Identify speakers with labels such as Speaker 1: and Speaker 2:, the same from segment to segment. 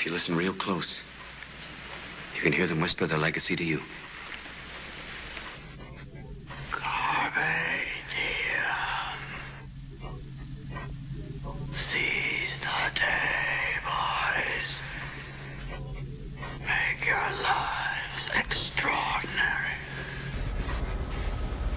Speaker 1: you listen real close, you can hear them whisper their legacy to you. Seize the day, boys. Make your lives extraordinary.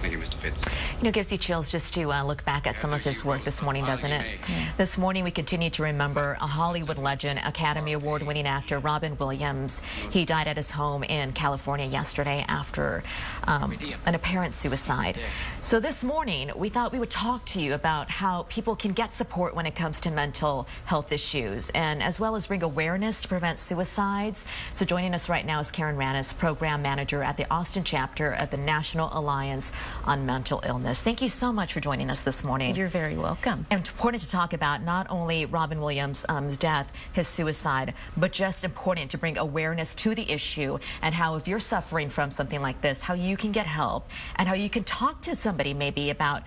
Speaker 1: Thank you, Mr. Pitts.
Speaker 2: You know, it gives you chills just to look back at some of his work this morning, doesn't it? Yeah. This morning we continue to remember a Hollywood legend, Academy Award-winning actor Robin Williams. He died at his home in California yesterday after an apparent suicide. So this morning we thought we would talk to you about how people can get support when it comes to mental health issues, and as well as bring awareness to prevent suicides. So joining us right now is Ranus, Program Manager at the Austin chapter of the National Alliance on Mental Illness. Thank you so much for joining us this morning.
Speaker 3: You're very welcome.
Speaker 2: And it's important to talk about not only Robin Williams' death, his suicide, but just important to bring awareness to the issue and how, if you're suffering from something like this, how you can get help and how you can talk to somebody maybe about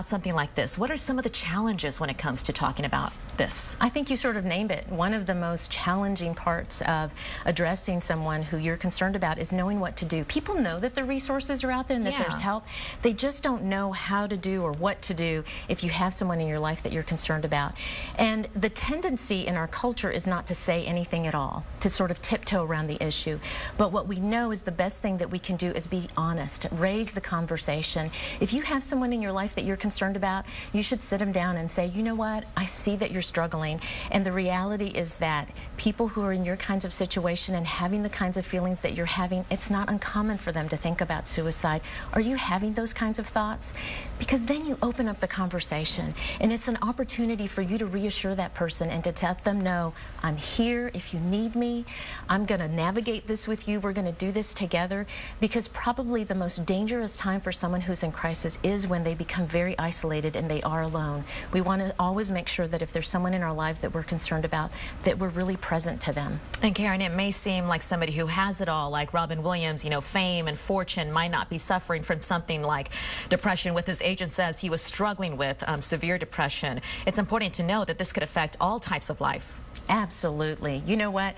Speaker 2: something like this. What are some of the challenges when it comes to talking about this?
Speaker 3: I think you sort of named it. One of the most challenging parts of addressing someone who you're concerned about is knowing what to do. People know that the resources are out there and that there's help. They just don't know how to do or what to do if you have someone in your life that you're concerned about. And the tendency in our culture is not to say anything at all, to sort of tiptoe around the issue. But what we know is the best thing that we can do is be honest, raise the conversation. If you have someone in your life that you're concerned about, you should sit them down and say, you know what, I see that you're struggling. And the reality is that people who are in your kinds of situation and having the kinds of feelings that you're having, it's not uncommon for them to think about suicide. Are you having those kinds of thoughts? Because then you open up the conversation, and it's an opportunity for you to reassure that person and to let them know, I'm here if you need me. I'm going to navigate this with you. We're going to do this together. Because probably the most dangerous time for someone who's in crisis is when they become very isolated and they are alone. We want to always make sure that if there's someone in our lives that we're concerned about, that we're really present to them.
Speaker 2: And Karen, it may seem like somebody who has it all, like Robin Williams, you know, fame and fortune, might not be suffering from something like depression. With his agent says he was struggling with severe depression. It's important to know that this could affect all types of life.
Speaker 3: Absolutely. You know what?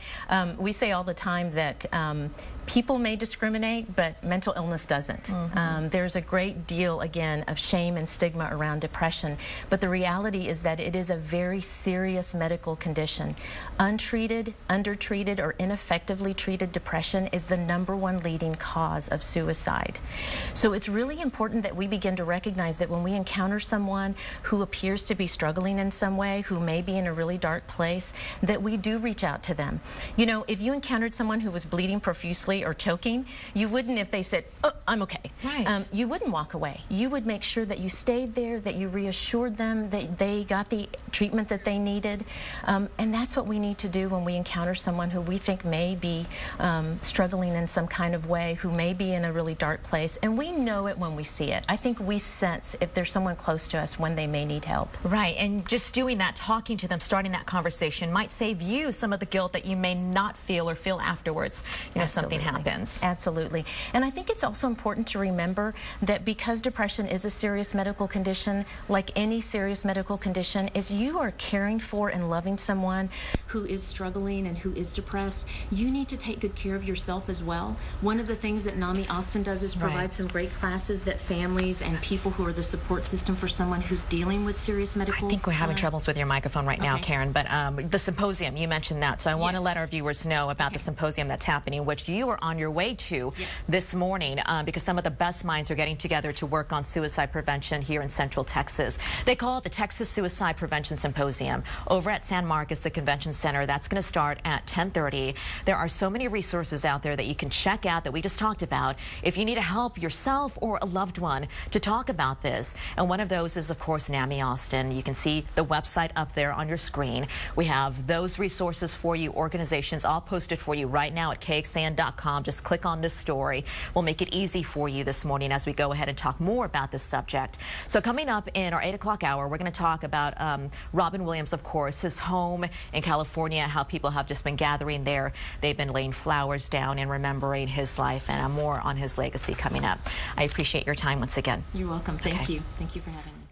Speaker 3: We say all the time that people may discriminate, but mental illness doesn't. There's a great deal, again, of shame and stigma around depression, but the reality is that it is a very serious medical condition. Untreated, undertreated, or ineffectively treated depression is the #1 leading cause of suicide. So it's really important that we begin to recognize that when we encounter someone who appears to be struggling in some way, who may be in a really dark place, that we do reach out to them. You know, if you encountered someone who was bleeding profusely or choking, you wouldn't, if they said, oh, I'm okay.
Speaker 2: Right.
Speaker 3: You wouldn't walk away. You would make sure that you stayed there, that you reassured them that they got the treatment that they needed. And that's what we need to do when we encounter someone who we think may be struggling in some kind of way, who may be in a really dark place. And we know it when we see it. I think we sense if there's someone close to us when they may need help.
Speaker 2: Right. And just doing that, talking to them, starting that conversation might save you some of the guilt that you may not feel or feel afterwards, you know, something happens.
Speaker 3: Absolutely. And I think it's also important to remember that because depression is a serious medical condition, like any serious medical condition, is you are caring for and loving someone who is struggling and who is depressed, you need to take good care of yourself as well. One of the things that NAMI Austin does is provide some great classes that families and people who are the support system for someone who's dealing with serious medical...
Speaker 2: I think we're having troubles with your microphone right now, Karen, but the symposium, you mentioned that, so I want to let our viewers know about the symposium that's happening, which you are on your way to this morning, because some of the best minds are getting together to work on suicide prevention here in Central Texas. They call it the Texas Suicide Prevention Symposium over at San Marcos, the Convention Center. That's going to start at 10:30. There are so many resources out there that you can check out that we just talked about if you need to help yourself or a loved one to talk about this. And one of those is, of course, NAMI Austin. You can see the website up there on your screen. We have those resources for you, organizations all posted for you right now at KXAN.com. Just click on this story. We'll make it easy for you this morning as we go ahead and talk more about this subject. So coming up in our 8 o'clock hour, we're going to talk about Robin Williams, of course, his home in California, how people have just been gathering there. They've been laying flowers down and remembering his life, and more on his legacy coming up. I appreciate your time once again.
Speaker 3: You're welcome. Thank you. Thank you for having me.